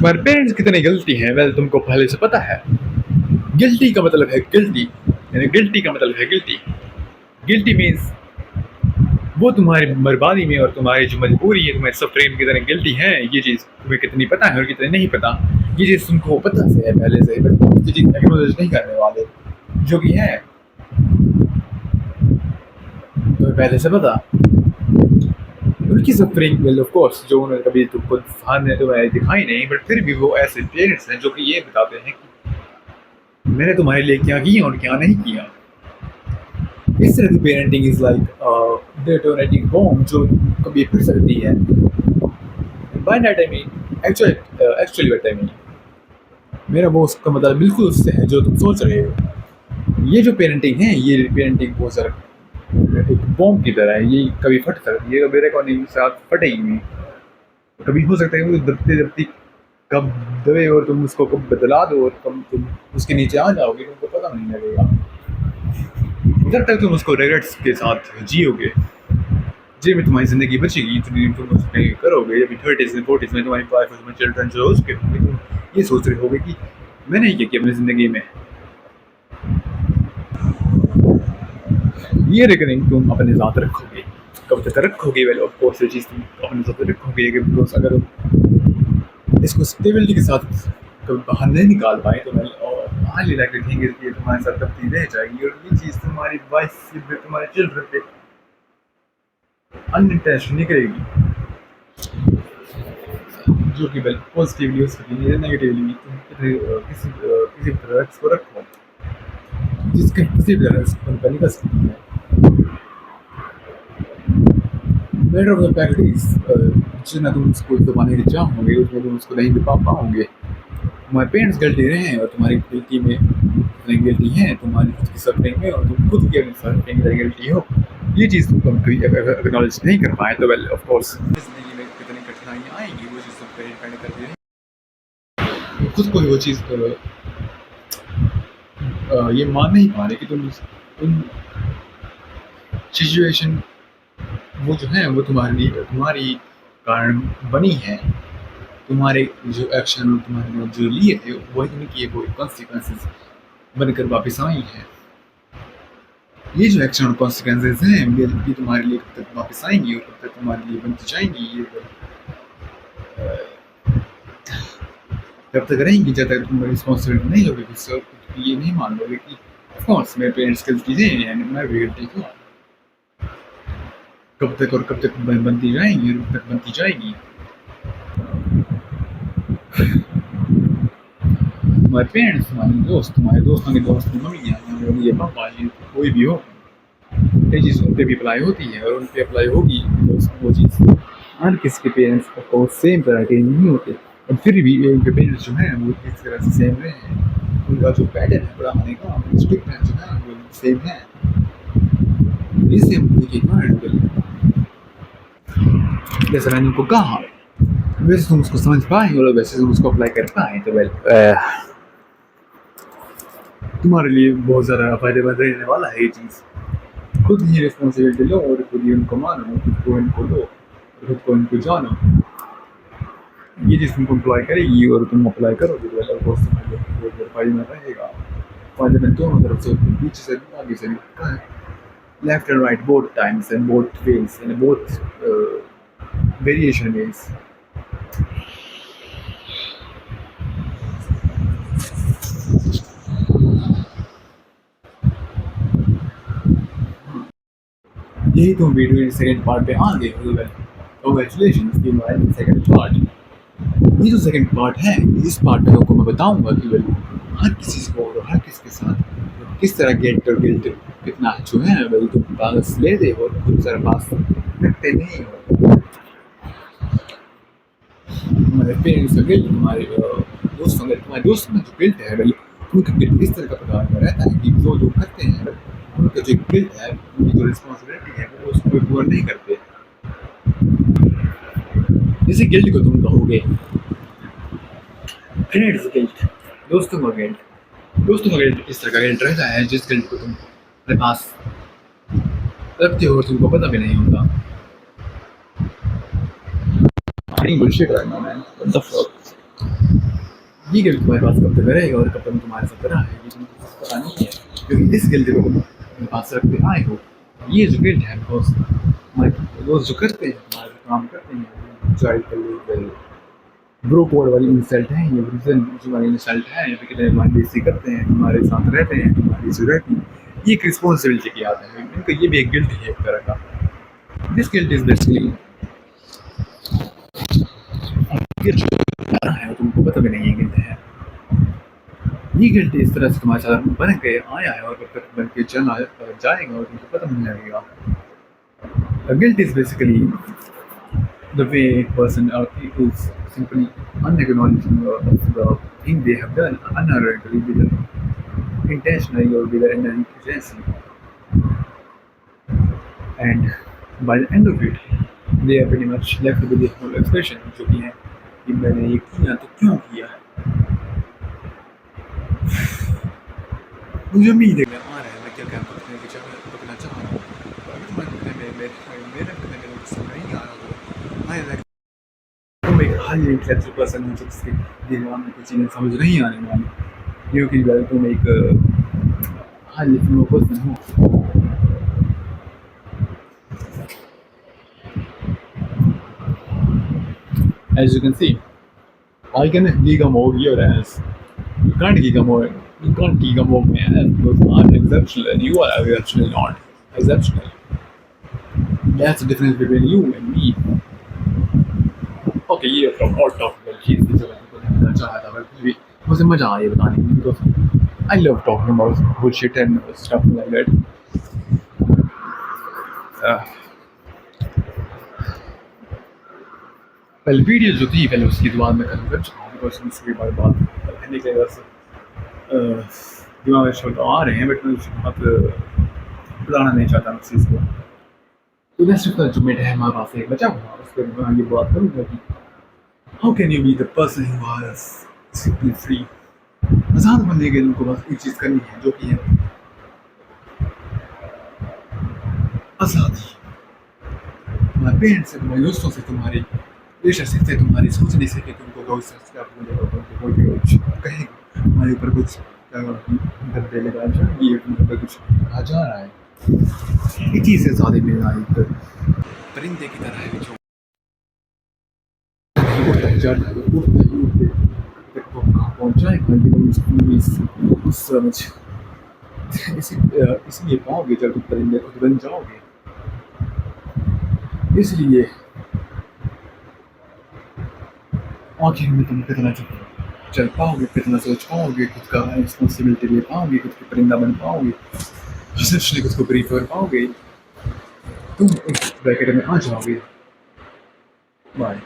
तुम्हारे पेरेंट्स कितनी गलती हैं वेल तुमको पहले से पता है। गिल्टी का मतलब है गिल्टी, यानी गिल्टी का मतलब है गिल्टी। गिल्टी मीन्स वो तुम्हारी बर्बादी में और तुम्हारी जो मजबूरी है, तुम्हारे सफरिंग की तरह गिल्टी है। ये चीज़ तुम्हें कितनी पता है और कितनी नहीं पता, ये चीज़ तुमको पता से है पहले से, बट ये चीज़ एक्नॉलेज नहीं करने वाले, जो कि है तुम्हें पहले से पता। उनकी सफरिंग वेल ऑफ कोर्स जो उन्होंने कभी तुमको सामने तुम्हें दिखाई नहीं, बट फिर भी वो ऐसे पेरेंट्स हैं जो कि ये बताते हैं कि मैंने तुम्हारे लिए क्या किया और क्या नहीं किया। इस तरह की parenting is like detonating bomb जो कभी फिर सकती है। By that I mean actually what I mean, मेरा वो उसका मतलब बिल्कुल उससे है जो तुम सोच रहे हो। ये जो पेरेंटिंग है, ये पेरेंटिंग बहुत ज़्यादा एक बॉम्ब की तरह है, ये कभी फट सकती है, मेरे अकॉर्डिंग के साथ फटेगी नहीं। कभी हो सकता है कि वो दबते दबती कब दबे और तुम उसको कब बदला दो और कब तुम उसके नीचे आ जाओगे तुमको पता नहीं लगेगा। जब तक तुम उसको रिग्रेट्स के साथ जियोगे, जी में तुम्हारी ज़िंदगी बचेगी, तुम उसमें करोगे। जब 30s में 40s में तुम्हारी वाइफ और तुम्हारे चिल्ड्रन जो हो चुके होंगे, तुम ये सोच रहे होगे कि मैंने ये किया अपनी ज़िंदगी में। ये रिकरिंग तुम अपने साथ रखोगे, कब तक रखोगे? वेल ऑफ कोर्स ये चीज़ तुम अपने साथ रखोगे कि बिकॉज अगर तुम इसको स्टेबिलिटी के साथ कभी बाहर नहीं निकाल पाए तो वेल और हाईली लाइकली थिंग इज कि तुम्हारे साथ कभी रह जाएगी, और ये चीज़ तुम्हारी वाइफ से तुम्हारे चिल्ड्रन पे अनइंटेंशनली निकलेगी, जो कि वेल पॉजिटिवली हो सकती है, नेगेटिवली तुम किसी तरह इसको रखो जिसके किसी भी तरह से निकल सकती है। Matter of the fact is जितना तुम उसको दबाने के चाहोगे उतना तुम उसको नहीं दबा पाओगे। तुम्हारे पेरेंट्स गलती रहे हैं और तुम्हारी गिल्टी में इतनी गिल्टी है, तुम्हारी खुद की सफरिंग में, और तुम खुद की अपनी सफरिंग में गिल्टी हो। ये चीज़ तुम कभी एक्नॉलेज नहीं कर पाए तो वेल ऑफ कोर्स जिंदगी में कितनी कठिनाइयाँ आएंगी, वो चीज़ तुम पे डिपेंड करती है। खुद को ही वो चीज़ ये मान नहीं पा रहे कि तुम सिचुएशन वो जो है वो तुम्हारी कारण बनी है। तुम्हारे जो एक्शन और तुम्हारे जो लिए थे वही उनकी कोई कॉन्सिक्वेंसेस बनकर वापस आई है। ये जो एक्शन और कॉन्सिक्वेंसेस हैं ये तुम्हारे लिए कब तक वापस आएंगी और कब तक तुम्हारे लिए बनती जाएंगी, ये जब तक रहेंगी जब तक तुम रिस्पॉन्सिबिलिटी नहीं लोगे खुद, ये नहीं मान लोगे कि ऑफकोर्स मेरे पेरेंट्स गलती थे एंड मैं भी गलती हूँ। कब तक और कब तक बनती जाएंगी और कब तक बनती जाएगी। तुम्हारे पेरेंट्स, तुम्हारे दोस्तों के दोस्त की मम्मी या पापा, ये कोई भी हो, ये चीज़ उन पर भी अप्लाई होती है और उन पर अप्लाई होगी। वो चीज़ हर किसी के पेरेंट्स को सेम तरह के नहीं होते, और फिर भी उनके पेरेंट्स जो हैं वो इस तरह से सेम रहे हैं। उनका जो पैटर्न है पढ़ाने का, स्ट्रिक्टनेस जो है वो सेम है। इससे हम जैसे मैंने उनको कहा वैसे तुम उसको समझ पाए और वैसे तुम उसको अप्लाई कर पाए तो वेल तुम्हारे लिए बहुत ज़्यादा फायदेमंद रहने वाला है। ये चीज़ खुद ही रिस्पॉन्सिबिलिटी लो और खुद ही उनको मानो, खुद को इनको लो और खुद को इनको जानो। ये चीज़ तुमको अप्लाई करेगी और तुम अप्लाई करोगे तो वेल ऑफ तुम्हारे फायदेमंद रहेगा। फायदेमंद दोनों तरफ से, पीछे से भी आगे से भी, left and right both times and both ways and both variation ways. यही तुम वीडियो सेकंड पार्ट पे आ गए हो। Congratulations you are in second part. ये जो सेकंड पार्ट है इस पार्ट में आपको मैं बताऊंगा कि वेल हर किसी को और हर किसी के साथ किस तरह गिल्ट कितना जो है वेल तुम पास ले दे और खुद सारा पास रखते नहीं हो। तुम्हारे पेरेंट्स का गिल्ट, तुम्हारे दोस्तों का जो गिल्ट है वेल उनका गिल्ट इस तरह का प्रकार का रहता है कि जो लोग करते हैं उनका जो गिल्ट है, उनकी जो रिस्पॉन्सिबिलिटी है वो उसको पूरा नहीं करते। इसी गिल्ट को तुम कहोगे फ्रेंड्स गिल्ट, दोस्तों का गिल्ट इस तरह का गिल्ट रहता है जिस गिल्ट को तुम अपने पास रखते हो और तुमको पता भी नहीं होता। Bullshit right now, man. What the fuck? ये गिल्ट तुम्हारे पास कब तक रहेगा और कब तक तुम्हारे साथ रहा है ये तुमको पता नहीं है, क्योंकि इस गिल्ट को तुम अपने पास रखते आए हो। ये जो गिल्ट है बिकॉज हमारे दोस्त जो करते हैं, हमारे जो काम करते हैं, चाइल्ड का लेवल ब्रो कोड वाली इंसल्ट है, ये रीजन जो वाली इंसल्ट है, या फिर कितने हमारी बेइज्जती करते हैं, हमारे साथ रहते हैं, हमारी जो रहती है, ये एक रिस्पॉन्सिबिलिटी की आदत है इनका, ये भी एक गिल्ट है एक तरह का। This guilt is basically guilt है, तुमको पता भी नहीं है गिल्ट है। ये गिल्ट इस तरह से तुम्हारे साथ बन के आया है और कब तक बन के चला जाएगा और तुमको पता नहीं लगेगा। Guilt is basically the way a person is simply unacknowledging of the thing they have done unerringly, whether intentionally or whether unintentionally. And by the end of it, they are pretty much left with the whole expression, जो कि है कि मैंने ये किया तो क्यों किया है। मुझे उम्मीद है आ रहा है मैं क्या क्या पकड़ना चाह रहा हूँ, अगर तुम्हारे पकड़ने में मेरे पकड़ने में गुस्सा नहीं आ रहा तो आई लाइक तुम एक हाईली इंटेलेक्चुअल पर्सन हो जिसके दिमाग में कुछ चीज़ें समझ नहीं आने वाली, क्योंकि तुम एक हाईली फ्लो पर्सन हो। As you can see, I can gigamore your ass. You can't gigamore. You can't gigamore my ass because I'm exceptional and you are exceptional not exceptional. That's the difference between you and me. Okay, ये from all topical चीज़ की जगह को देखना चाहा था, but फिर भी मुझे मजा आया बताने में because I love talking about bullshit and stuff like that. पहले वीडियो जो थी पहले उसकी दुआ में खत्म कर चुका हूँ बिकॉज उसके बाद बात कहने के बस दिमाग में शब्द आ रहे हैं, बट मैं उसके बाद बुलाना नहीं चाहता उस चीज़ को। तो नेक्स्ट का जो मेरा है हमारे पास एक बचा हुआ, उस पर मैं ये बात करूँगा कि how can you be the person who was simply free. आज़ाद बनने के लिए उनको बस एक चीज़ करनी है जो कि है आज़ादी। तुम्हारे पेरेंट्स से, तुम्हारे दोस्तों से, तुम्हारे रिलेशनशिप से, तुम्हारी सोचने से कि तुमको कोई कोई कुछ कहेगा, तुम्हारे ऊपर कुछ गद्दे लगा जाएंगे, तुम्हारे ऊपर कुछ कहा जा रहा है, ये चीज़ से ज़्यादा मिलना एक परिंदे की तरह है जो उड़ते तक वो कहाँ पहुँच जाएगा ये तुम समझ इसीलिए पाओगे जब तुम परिंदे खुद बन जाओगे। इसलिए आखिर में तुम कितना चल पाओगे, कितना सोच पाओगे, खुद का रिस्पॉन्सिबिलिटी ले पाओगे, खुद को परिंदा बन पाओगे, खुद को ब्रीफ कर पाओगे, तुम इस ब्रैकेट में आ जाओगे। बाय।